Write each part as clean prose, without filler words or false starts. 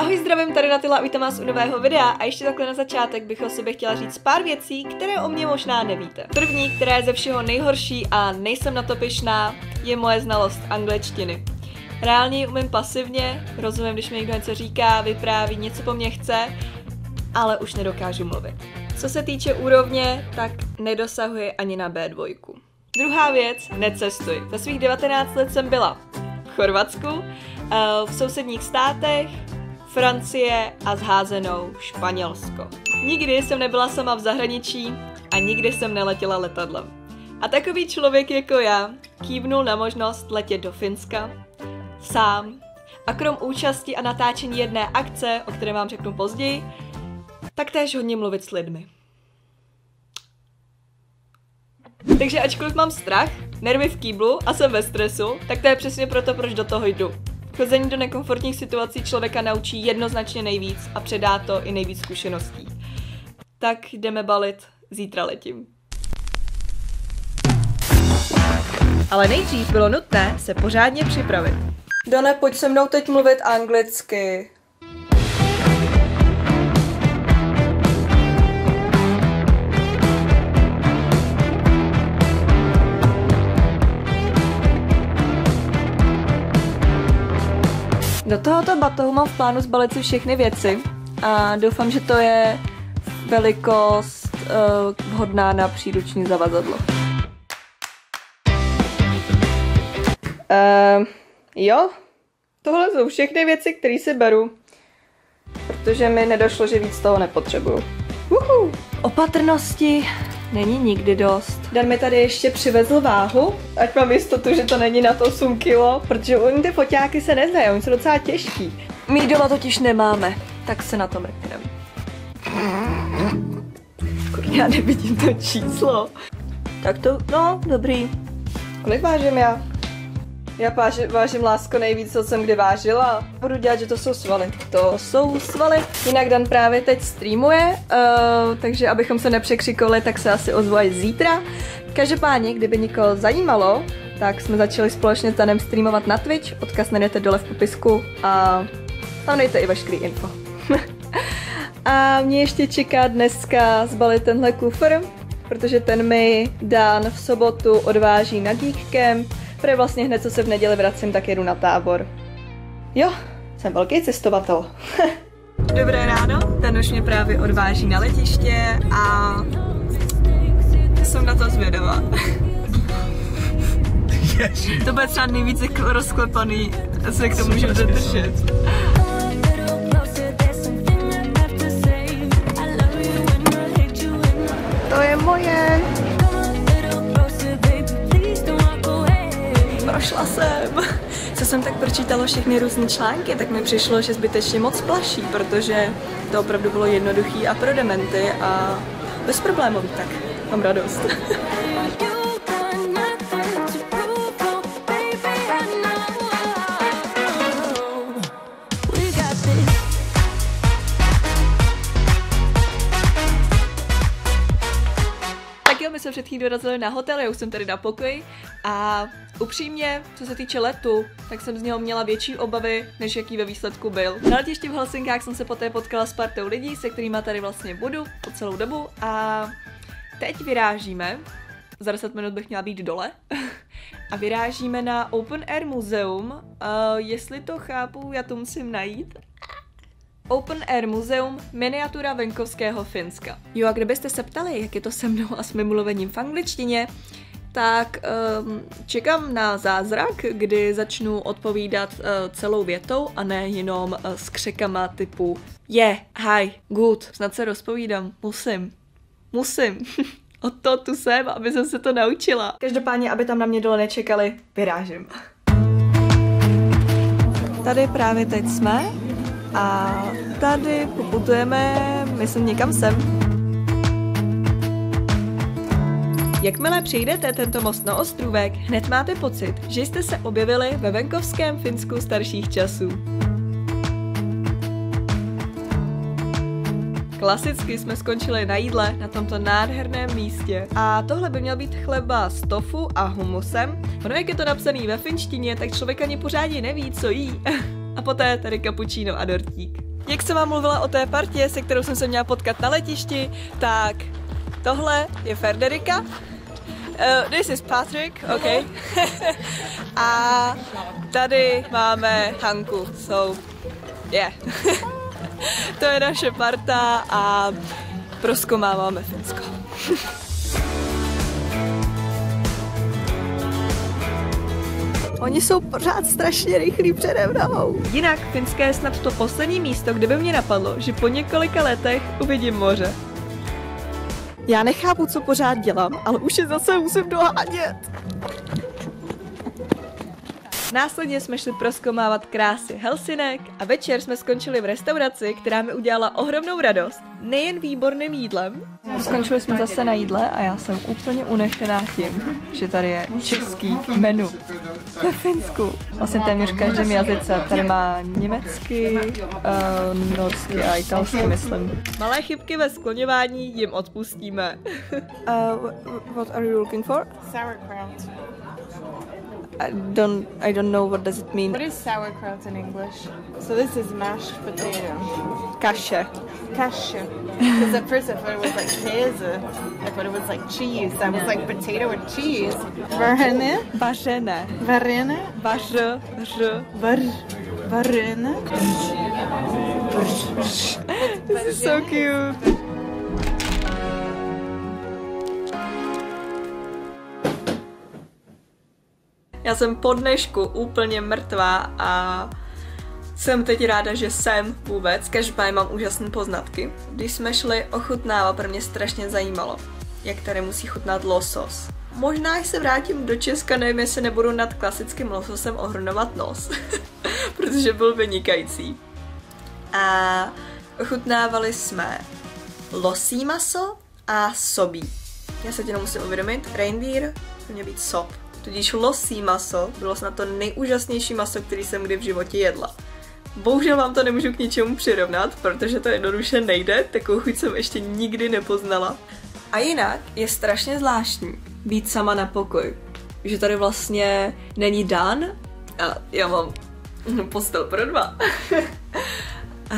Ahoj, zdravím, tady Natila, vítám vás u nového videa a ještě takhle na začátek bych o sobě chtěla říct pár věcí, které o mě možná nevíte. První, která je ze všeho nejhorší a nejsem na to pyšná, je moje znalost angličtiny. Reálně ji umím pasivně, rozumím, když mi někdo něco říká, vypráví, něco po mně chce, ale už nedokážu mluvit. Co se týče úrovně, tak nedosahuje ani na B2. Druhá věc, necestuj. Za svých 19 let jsem byla v Chorvatsku, v sousedních státech, Francie a zházenou Španělsko. Nikdy jsem nebyla sama v zahraničí a nikdy jsem neletěla letadlem. A takový člověk jako já kývnul na možnost letět do Finska sám a krom účasti a natáčení jedné akce, o které vám řeknu později, tak též hodně mluvit s lidmi. Takže ačkoliv mám strach, nervy v kýblu a jsem ve stresu, tak to je přesně proto, proč do toho jdu. Chození do nekomfortních situací člověka naučí jednoznačně nejvíc a předá to i nejvíc zkušeností. Tak jdeme balit, zítra letím. Ale nejdřív bylo nutné se pořádně připravit. Dane, pojď se mnou teď mluvit anglicky. Do tohoto batohu mám v plánu zbalit si všechny věci a doufám, že to je velikost vhodná na příruční zavazadlo. Jo, tohle jsou všechny věci, které si beru, protože mi nedošlo, že víc toho nepotřebuju. Opatrnosti není nikdy dost. Dan mi tady ještě přivezl váhu, ať mám jistotu, že to není na to 8 kg, protože oni ty foťáky se nezdají, oni jsou docela těžký. My doma totiž nemáme, tak se na to mrkneme. Já nevidím to číslo. Tak to, no, dobrý. Kolik vážím já? Já vážím, lásko, nejvíc, co jsem kdy vážila. Budu dělat, že to jsou svaly. To jsou svaly. Jinak Dan právě teď streamuje, takže abychom se nepřekřikovali, tak se asi ozvu až zítra. Každopádně, kdyby někoho zajímalo, tak jsme začali společně s Danem streamovat na Twitch. Odkaz najdete dole v popisku a tam dejte i veškerý info. A mě ještě čeká dneska zbalit tenhle kufr, protože ten mi Dan v sobotu odváží na Geek Camp. Protože vlastně hned, co se v neděli vracím, tak jedu na tábor. Jo, jsem velký cestovatel. Dobré ráno, ten už mě právě odváží na letiště a jsem na to zvědavá. To bude třeba nejvíce rozklepaný, se k tomu můžete držet. To je moje. Prošla jsem. Co jsem tak pročítala všechny různé články, tak mi přišlo, že zbytečně moc plaší, protože to opravdu bylo jednoduchý a pro dementy a bezproblémový, tak mám radost. My jsme před chvílí dorazili na hotel, já už jsem tady na pokoji a upřímně, co se týče letu, tak jsem z něho měla větší obavy, než jaký ve výsledku byl. Na letišti v Helsinkách jsem se poté potkala s partou lidí, se kterými tady vlastně budu po celou dobu a teď vyrážíme, za 10 minut bych měla být dole a vyrážíme na Open Air Muzeum, jestli to chápu, já to musím najít. Open Air Muzeum, miniatura venkovského Finska. Jo, a kdybyste se ptali, jak je to se mnou a s mým mluvením v angličtině, tak čekám na zázrak, kdy začnu odpovídat celou větou a ne jenom s křekama typu hi, good, snad se rozpovídám, musím. Od toho tu jsem, aby jsem se to naučila. Každopádně, aby tam na mě dole nečekali, vyrážím. Tady právě teď jsme. A tady poputujeme, myslím, někam sem. Jakmile přijdete tento most na ostrůvek, hned máte pocit, že jste se objevili ve venkovském Finsku starších časů. Klasicky jsme skončili na jídle na tomto nádherném místě. A tohle by měl být chleba s tofu a humusem. Ono, jak je to napsaný ve finštině, tak člověk ani pořádně neví, co jí. a poté tady kapučíno a dortík. Jak jsem vám mluvila o té partě, se kterou jsem se měla potkat na letišti, tak tohle je Frederica. This is Patrick, ok. A tady máme Hanku, so yeah. To je naše parta a prozkoumáváme Finsko. Oni jsou pořád strašně rychlí přede mnou. Jinak Finské je snad to poslední místo, kde by mě napadlo, že po několika letech uvidím moře. Já nechápu, co pořád dělám, ale už je zase musím dohánět. Následně jsme šli prozkoumávat krásy Helsinek a večer jsme skončili v restauraci, která mi udělala ohromnou radost. Nejen výborným jídlem. Skončili jsme zase na jídle a já jsem úplně unešená tím, že tady je český menu ve Finsku. Vlastně téměř v každém jazyce. Tady má německy, norsky a italsky, myslím. Malé chybky ve skloňování jim odpustíme. What are you looking for? Sauerkraut. I don't know what does it mean. What is sauerkraut in English? So this is mashed potato. Kaše. Kasha. Because at first I thought it was like käse. I thought it was like cheese. I was like potato and cheese. Varene? Vařené. Varene? Varene? This is so cute. Já jsem po dnešku úplně mrtvá a jsem teď ráda, že jsem vůbec. Každopádně mám úžasné poznatky. Když jsme šli ochutnávat, pro mě strašně zajímalo, jak tady musí chutnat losos. Možná, až se vrátím do Česka, nevím, jestli nebudu nad klasickým lososem ohrnovat nos, protože byl vynikající. A ochutnávali jsme losí maso a sobí. Já se tě musím uvědomit, reindeer to měl být sob. Tudíž losí maso bylo snad to nejúžasnější maso, který jsem kdy v životě jedla. Bohužel vám to nemůžu k ničemu přirovnat, protože to jednoduše nejde, takovou chuť jsem ještě nikdy nepoznala. A jinak je strašně zvláštní být sama na pokoji. Že tady vlastně není Dan a já mám postel pro dva. A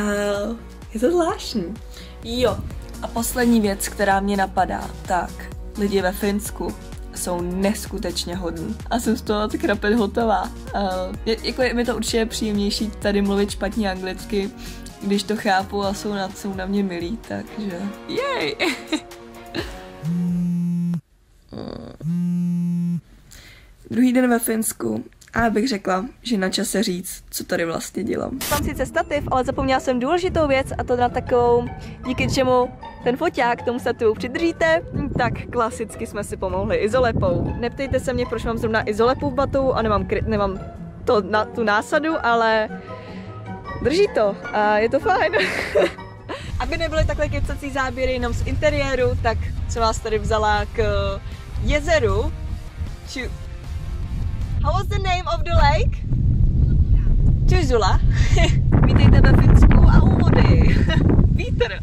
je to zvláštní. Jo, a poslední věc, která mě napadá, tak lidi ve Finsku jsou neskutečně hodní a jsem z toho tak rapid hotová. Jako je mi to určitě příjemnější tady mluvit špatně anglicky, když to chápu a jsou na mě milí, takže jej! Druhý den ve Finsku a bych řekla, že na čase říct, co tady vlastně dělám. Mám sice stativ, ale zapomněla jsem důležitou věc a to na takovou, díky čemu ten foťák tomu stativu přidržíte, tak klasicky jsme si pomohli izolepou. Neptejte se mě, proč mám zrovna izolepu v batohu a nemám to na tu násadu, ale drží to a je to fajn. Aby nebyly takhle kecací záběry jenom z interiéru, tak jsem vás tady vzala k jezeru. How was the name of the lake? Tuzula. Vítejte ve Finsku a u vody. Vítr.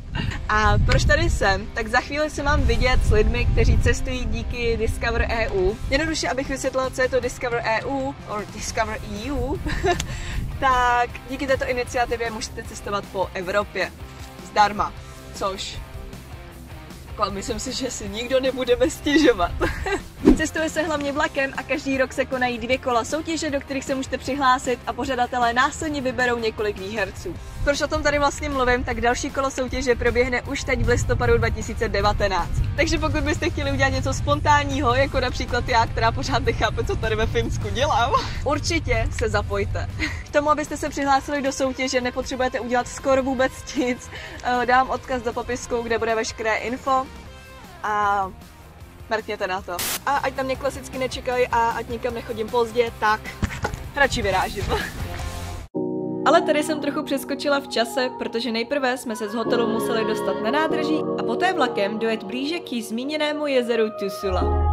A proč tady jsem? Tak za chvíli se mám vidět s lidmi, kteří cestují díky Discover EU. Jednoduše, abych vysvětlila, co je to Discover EU, or Discover EU, tak díky této iniciativě můžete cestovat po Evropě. Zdarma. Což myslím si, že si nikdo nebudeme stěžovat. Cestuje se hlavně vlakem a každý rok se konají 2 kola soutěže, do kterých se můžete přihlásit a pořadatelé následně vyberou několik výherců. Proč o tom tady vlastně mluvím, tak další kolo soutěže proběhne už teď v listopadu 2019. Takže pokud byste chtěli udělat něco spontánního, jako například já, která pořád nechápe, co tady ve Finsku dělám, určitě se zapojte. K tomu, abyste se přihlásili do soutěže, nepotřebujete udělat skoro vůbec nic. Dám odkaz do popisku, kde bude veškeré info a mrkněte na to. A ať tam mě klasicky nečekají a ať nikam nechodím pozdě, tak radši vyrážím. Ale tady jsem trochu přeskočila v čase, protože nejprve jsme se z hotelu museli dostat na nádraží a poté vlakem dojet blíže k jí zmíněnému jezeru Tusula.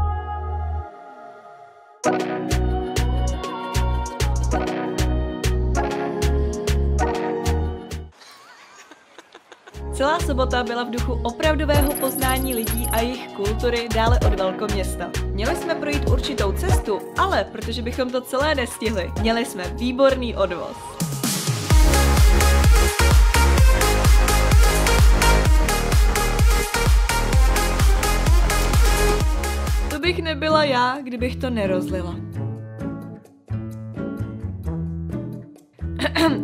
Celá sobota byla v duchu opravdového poznání lidí a jejich kultury dále od velkoměsta. Měli jsme projít určitou cestu, ale protože bychom to celé nestihli, měli jsme výborný odvoz. byla já, kdybych to nerozlila.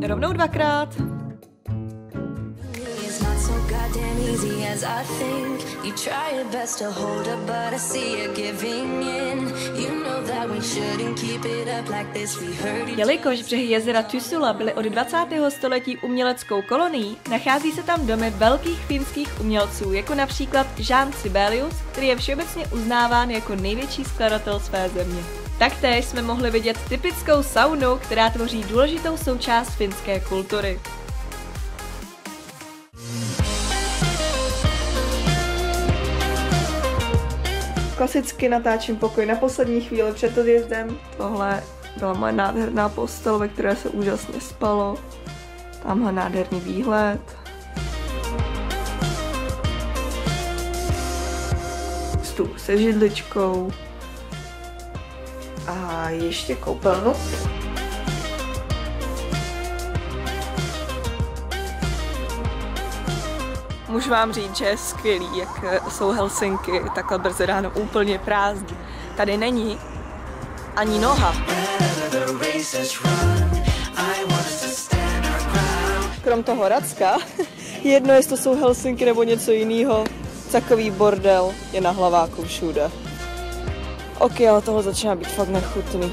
Rovnou dvakrát. Jelikož břehy jezera Tussula byly od 20. století uměleckou kolonií, nachází se tam domy velkých finských umělců, jako například Jan Sibelius, který je všeobecně uznáván jako největší skladatel své země. Taktéž jsme mohli vidět typickou saunu, která tvoří důležitou součást finské kultury. Klasicky natáčím pokoj na poslední chvíli před odjezdem. Tohle byla moje nádherná postel, ve které se úžasně spalo. Tamhle nádherný výhled. Stůl se židličkou. A ještě koupelnu. Můžu vám říct, že je skvělý, jak jsou Helsinky takhle brzy ráno úplně prázdní. Tady není ani noha. Krom toho Racka, jedno jestli to jsou Helsinky nebo něco jiného, takový bordel je na Hlaváku všude. Ok, ale tohle začíná být fakt nechutný.